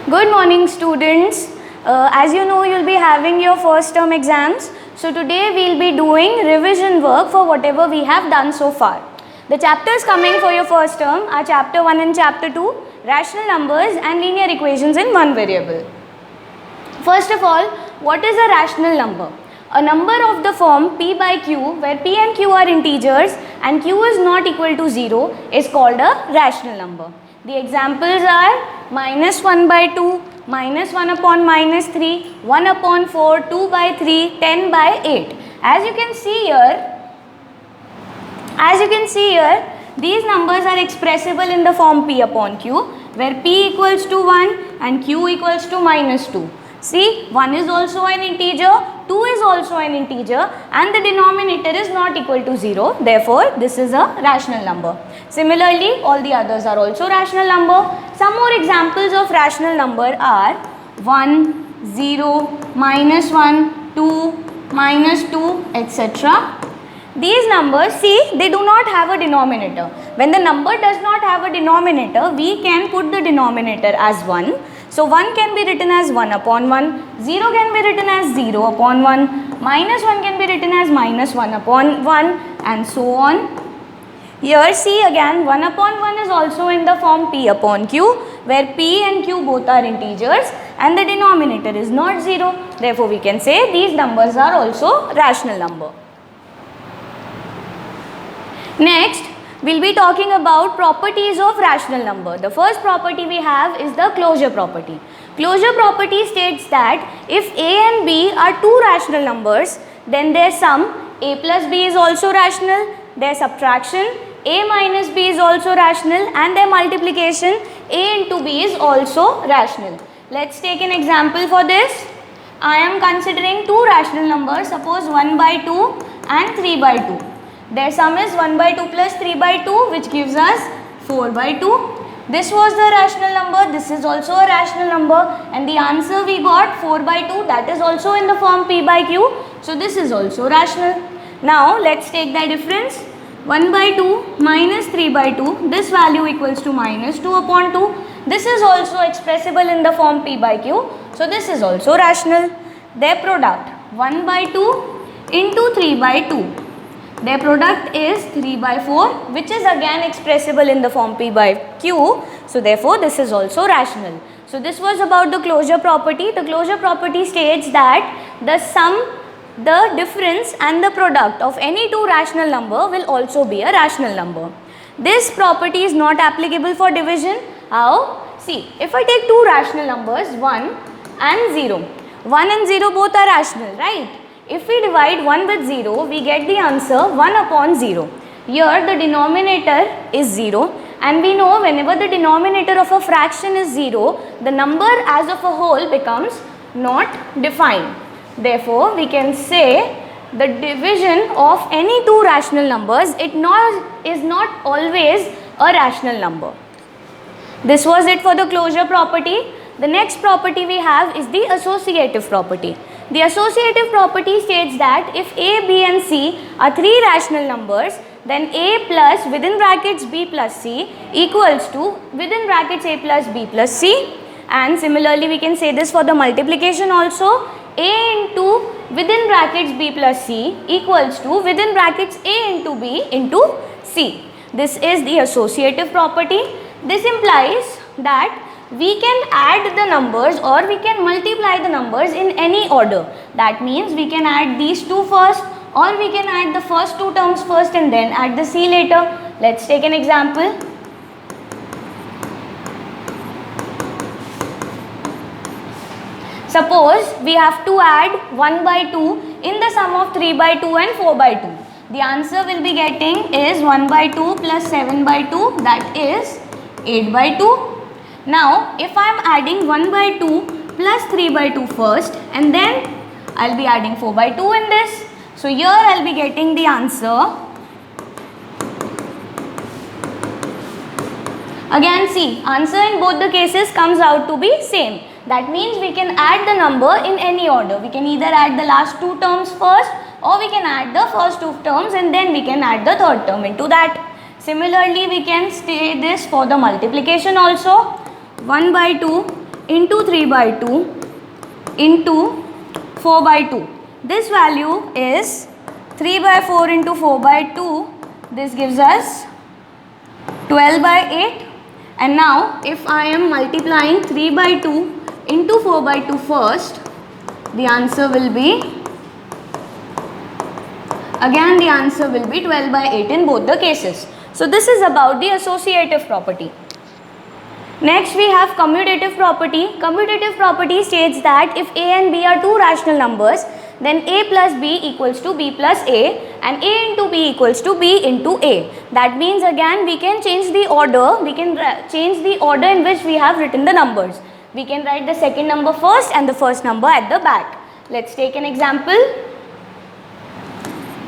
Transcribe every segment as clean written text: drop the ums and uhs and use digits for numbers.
Good morning, students. As you know, you'll be having your first term exams. So today we'll be doing revision work for whatever we have done so far. The chapters coming for your first term are chapter 1 and chapter 2, rational numbers and linear equations in one variable. First of all, what is a rational number? A number of the form p by q, where p and q are integers and q is not equal to 0, is called a rational number. The examples are minus 1 by 2, minus 1 upon minus 3, 1 upon 4, 2 by 3, 10 by 8. As you can see here, these numbers are expressible in the form p upon q, where p equals to 1 and q equals to minus 2. See, 1 is also an integer, 2 is also an integer, and the denominator is not equal to 0. Therefore, this is a rational number. Similarly, all the others are also rational number. Some more examples of rational number are 1, 0, minus 1, 2, minus 2, etc. These numbers, see, they do not have a denominator. When the number does not have a denominator, we can put the denominator as 1. So 1 can be written as 1 upon 1, 0 can be written as 0 upon 1, minus 1 can be written as minus 1 upon 1, and so on. Here see again, 1 upon 1 is also in the form p upon q, where p and q both are integers and the denominator is not 0. Therefore, we can say these numbers are also rational number. Next, we'll be talking about properties of rational number. The first property we have is the closure property. Closure property states that if a and b are two rational numbers, then their sum a plus b is also rational, their subtraction a minus b is also rational, and their multiplication a into b is also rational. Let's take an example for this. I am considering two rational numbers, suppose 1 by 2 and 3 by 2. Their sum is 1 by 2 plus 3 by 2, which gives us 4 by 2. This was the rational number, this is also a rational number, and the answer we got 4 by 2, that is also in the form p by q. So this is also rational. Now let's take the difference. 1 by 2 minus 3 by 2, this value equals to minus 2 upon 2. This is also expressible in the form p by q. So this is also rational. Their product 1 by 2 into 3 by 2. Their product is 3 by 4, which is again expressible in the form p by q. So therefore, this is also rational. So this was about the closure property. The closure property states that the sum, the difference and the product of any two rational number will also be a rational number. This property is not applicable for division. How? See, if I take two rational numbers 1 and 0. 1 and 0 both are rational, right? If we divide 1 with 0, we get the answer 1 upon 0. Here the denominator is 0, and we know whenever the denominator of a fraction is 0, the number as of a whole becomes not defined. Therefore, we can say the division of any two rational numbers is not always a rational number. This was it for the closure property. The next property we have is the associative property. The associative property states that if a, b and c are three rational numbers, then a plus within brackets b plus c equals to within brackets a plus b plus c. And similarly, we can say this for the multiplication also. A into within brackets b plus c equals to within brackets a into b into c. This is the associative property. This implies that we can add the numbers or we can multiply the numbers in any order. That means we can add these two first, or we can add the first two terms first and then add the c later. Let's take an example. Suppose we have to add 1 by 2 in the sum of 3 by 2 and 4 by 2. The answer we'll be getting is 1 by 2 plus 7 by 2, that is 8 by 2. Now, if I am adding 1 by 2 plus 3 by 2 first, and then I'll be adding 4 by 2 in this. So here I'll be getting the answer. Again see, answer in both the cases comes out to be same. That means we can add the number in any order. We can either add the last two terms first, or we can add the first two terms and then we can add the third term into that. Similarly, we can say this for the multiplication also. 1 by 2 into 3 by 2 into 4 by 2. This value is 3 by 4 into 4 by 2. This gives us 12 by 8. And now if I am multiplying 3 by 2 into 4 by 2 first, the answer will be, again the answer will be 12 by 8 in both the cases. So this is about the associative property. Next we have commutative property. Commutative property states that if A and B are two rational numbers, then A plus B equals to B plus A and A into B equals to B into A. That means again we can change the order, we can change the order in which we have written the numbers. We can write the second number first and the first number at the back. Let's take an example.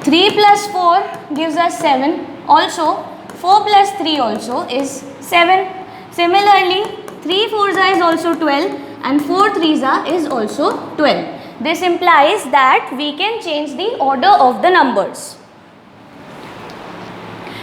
3 plus 4 gives us 7. Also 4 plus 3 also is 7. Similarly 3 4s is also 12 and 4 3s is also 12. This implies that we can change the order of the numbers.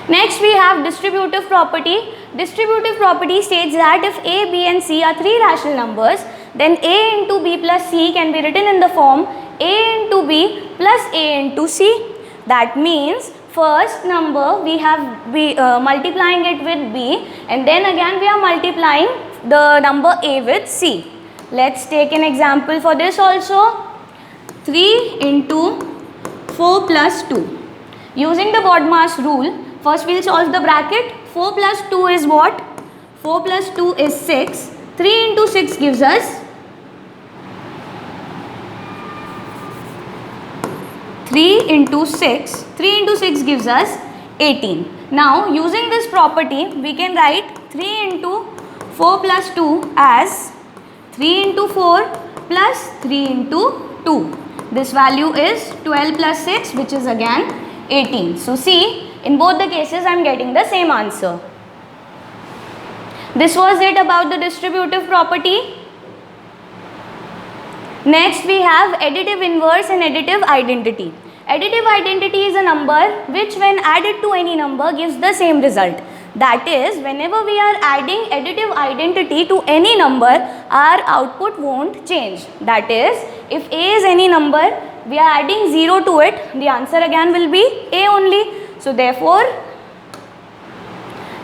Next we have distributive property. Distributive property states that if A, B and C are three rational numbers, then A into B plus C can be written in the form A into B plus A into C. That means first number we have multiplying it with B, and then again we are multiplying the number A with C. Let's take an example for this also. 3 into 4 plus 2. Using the BODMAS rule, first we will solve the bracket. 4 plus 2 is what? 4 plus 2 is 6. 3 into 6 gives us 3 into 6. 3 into 6 gives us 18. Now using this property, we can write 3 into 4 plus 2 as 3 into 4 plus 3 into 2. This value is 12 plus 6, which is again 18. So see, in both the cases I am getting the same answer. This was it about the distributive property. Next we have additive inverse and additive identity. Additive identity is a number which when added to any number gives the same result. That is, whenever we are adding additive identity to any number, our output won't change. That is, if A is any number, we are adding 0 to it, the answer again will be A only. So therefore,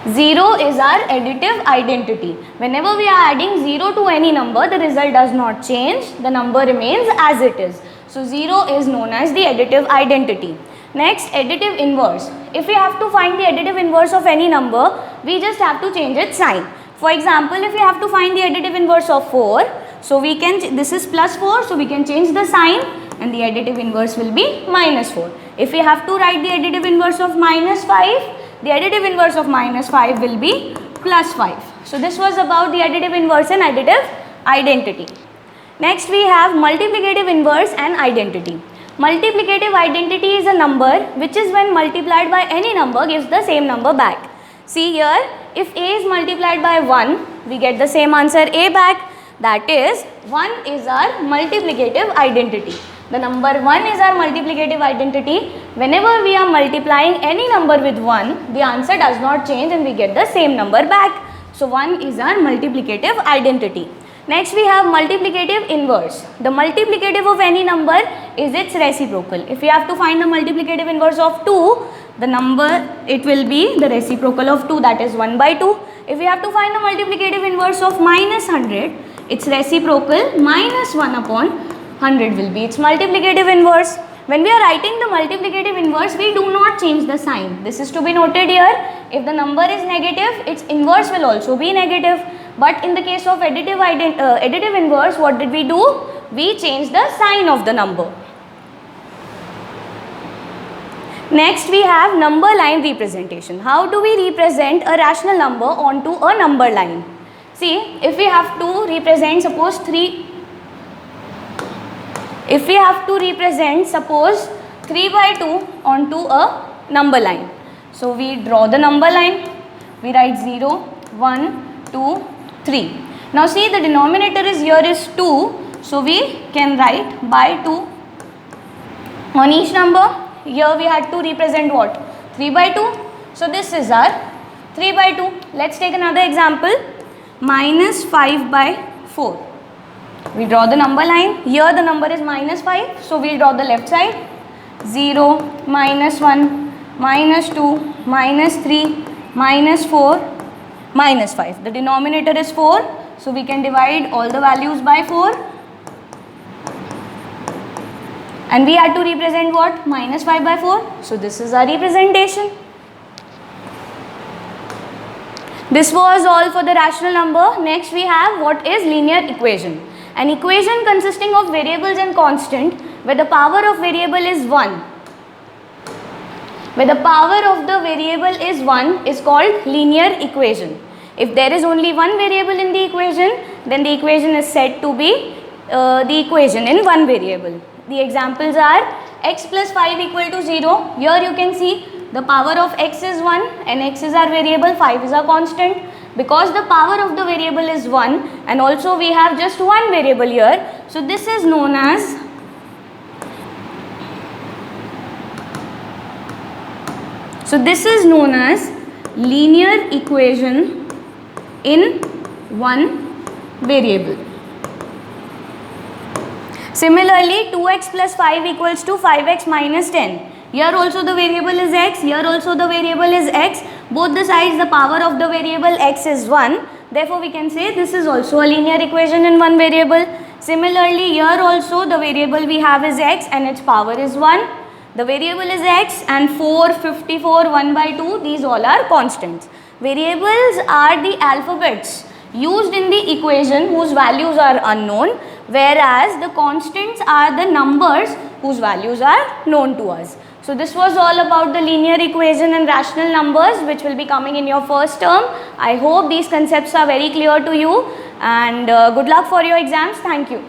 0 is our additive identity. Whenever we are adding 0 to any number, the result does not change, the number remains as it is. So 0 is known as the additive identity. Next, additive inverse. If we have to find the additive inverse of any number, we just have to change its sign. For example, if we have to find the additive inverse of 4, so we can, this is plus 4, so we can change the sign and the additive inverse will be minus 4. If we have to write the additive inverse of minus 5, the additive inverse of minus 5 will be plus 5. So this was about the additive inverse and additive identity. Next we have multiplicative inverse and identity. Multiplicative identity is a number which is when multiplied by any number gives the same number back. See here, if A is multiplied by 1, we get the same answer A back. That is, 1 is our multiplicative identity. The number 1 is our multiplicative identity. Whenever we are multiplying any number with 1, the answer does not change and we get the same number back. So 1 is our multiplicative identity. Next we have multiplicative inverse. The multiplicative of any number is its reciprocal. If we have to find the multiplicative inverse of 2, the number, it will be the reciprocal of 2, that is 1 by 2. If we have to find the multiplicative inverse of minus 100, its reciprocal minus 1 upon 100 will be its multiplicative inverse. When we are writing the multiplicative inverse, we do not change the sign. This is to be noted here. If the number is negative, its inverse will also be negative. But in the case of additive inverse, what did we do? We changed the sign of the number. Next we have number line representation. How do we represent a rational number onto a number line? See, if we have to represent suppose 3 by 2 onto a number line. So we draw the number line, we write 0, 1, 2, 3. Now see, the denominator is here is 2, so we can write by 2 on each number. Here we had to represent what? 3 by 2. So this is our 3 by 2. Let's take another example. Minus 5 by 4. We draw the number line. Here the number is minus 5. So we'll draw the left side. 0, minus 1, minus 2, minus 3, minus 4, minus 5. The denominator is 4. So we can divide all the values by 4. And we had to represent what? Minus 5 by 4. So this is our representation. This was all for the rational number. Next we have what is linear equation. An equation consisting of variables and constant where the power of variable is 1. Where the power of the variable is 1 is called linear equation. If there is only one variable in the equation, then the equation is said to be the equation in one variable. The examples are x plus 5 equal to 0. Here you can see the power of x is 1 and x is our variable, 5 is our constant. Because the power of the variable is 1 and also we have just one variable here. So this is known as linear equation in one variable. Similarly, 2x plus 5 equals to 5x minus 10. Here also the variable is x, here also the variable is x. Both the sides the power of the variable x is 1. Therefore, we can say this is also a linear equation in one variable. Similarly, here also the variable we have is x and its power is 1. The variable is x and 4, 54, 1 by 2, these all are constants. Variables are the alphabets used in the equation whose values are unknown, whereas the constants are the numbers whose values are known to us. So this was all about the linear equation and rational numbers, which will be coming in your first term. I hope these concepts are very clear to you, and good luck for your exams. Thank you.